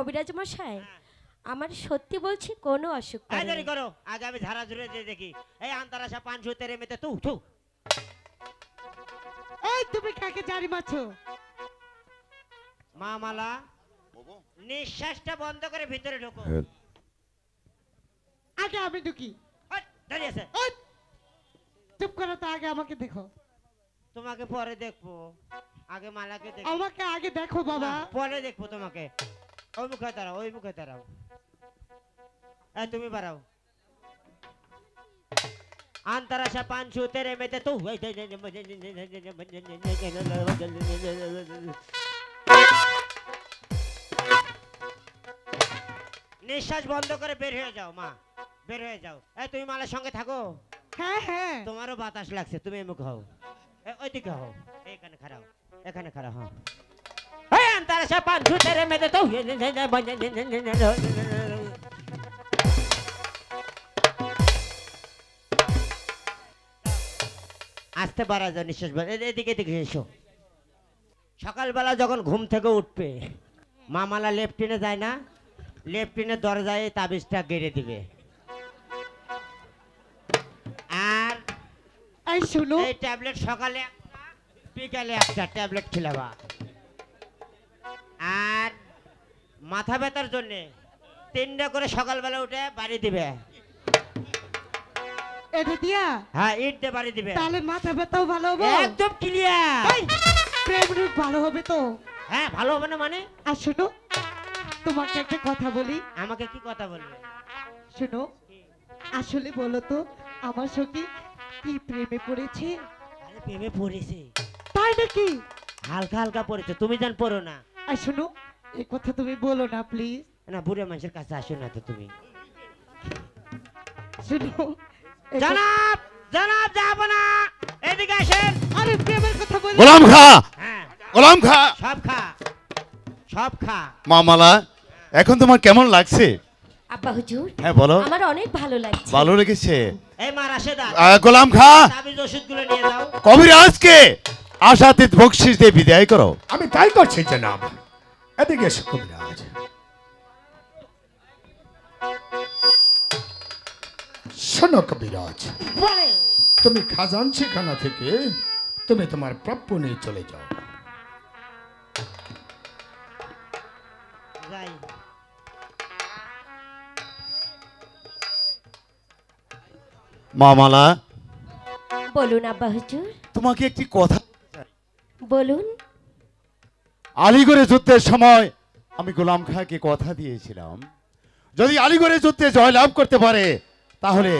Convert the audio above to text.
কবিরাজ মশাই, আমার সত্যি বলছি কোনো অসুখ দেরি করো, আগে আমি ঝাড়া ঝুড়ে দিয়ে দেখি। এই আন্তারাশা পান তেরে মেতে তু তু। এই তুমি কাকে জারি মারছো? মা মালা, নিঃশ্বাসটা বন্ধ করে ভিতরে ঢোকো। আগে আমি ঢুকি। দাঁড়িয়ে আছে। চুপ করো তো, আগে আমাকে দেখো। তোমাকে পরে দেখবো, আগে মালাকে দেখো। আমাকে আগে দেখো বাবা, পরে দেখবো তোমাকে। ওই মুখে দাঁড়াও, ওই মুখে দাঁড়াও। এই তুমি বাড়াও। আন্তরাশা পাঁচশো তেরে মেতে তু। নিঃশ্বাস বন্ধ করে বের হয়ে যাও মা, বের হয়ে যাও। এই তুমি মালার সঙ্গে থাকো। হ্যাঁ হ্যাঁ, তোমারও বাতাস লাগছে, তুমি এই মুখে হও, ওইদিকে হও, এখানে খাড়াও, এখানে খাড়া হও। এই আন্তরাশা পাঁচশো তেরে মেতে তু। আসতে পারা যায় নিঃশ্বাস, এদিকে এদিকে এসো। সকালবেলা যখন ঘুম থেকে উঠবে, মামালা লেফটিনে যায় না, লেফটিনের দরজায় তাবিজটা গেড়ে দিবে। আর এই শুনো, এই ট্যাবলেট সকালে একটা, বিকালে একটা ট্যাবলেট খেলাবা। আর মাথা ব্যথার জন্য 3টা করে সকালবেলা উঠে বাড়ি দিবে। এটা দিয়া? হ্যাঁ, ইট দিয়ে বাড়ি দিবে। তাহলে মাথা ব্যথাও ভালো হবে, একদম ক্লিয়ার। প্রেম রোগ ভালো হবে তো? হ্যাঁ, ভালো হবে না মানে? আর শোনো, তোমাকে একটা কথা বলি। আমাকে কি কথা বলবে? শোনো, আসলে বলো তো আমার সখী কি প্রেমে পড়েছে? আরে প্রেমে পড়েছে। তাই নাকি? হালকা হালকা পড়েছে, তুমি জান পড়ো না। আর শোনো, এই কথা তুমি বলো না প্লিজ। না, বুড়ে মানুষের কাছে আসো না তো তুমি। শোনো, জনাব, জনাব যাব না, এদিকে আসেন। আরে প্রেমের কথা বলি। গোলাম খা, হ্যাঁ, গোলাম খা, সব খা, সব খা। মামালা, এখন তোমার কেমন লাগছে? আব্বা হুজুর, হ্যাঁ বলো। আমার অনেক ভালো লাগছে। ভালো লেগেছে? এই মা রাশেদা, গোলাম খা, তাবিজ ওষুধগুলো নিয়ে যাও। কবিরাজকে আশাতীত বকশিস দিয়ে বিদায় করো। আমি তাই করছি জনাব। এদিকে এসো কবিরাজ। শোনো কবিরাজ, তুমি খাজানচিখানা থেকে তুমি তোমার প্রাপ্য নিয়ে চলে যাও। যাই। মামালা, বলুন আব্বা হুজুর, তোমাকে একটি কথা। বলুন। আলিগড়ে যুদ্ধের সময় আমি গোলাম খাঁকে কথা দিয়েছিলাম, যদি আলিগড়ে যুদ্ধে জয়লাভ করতে পারে তাহলে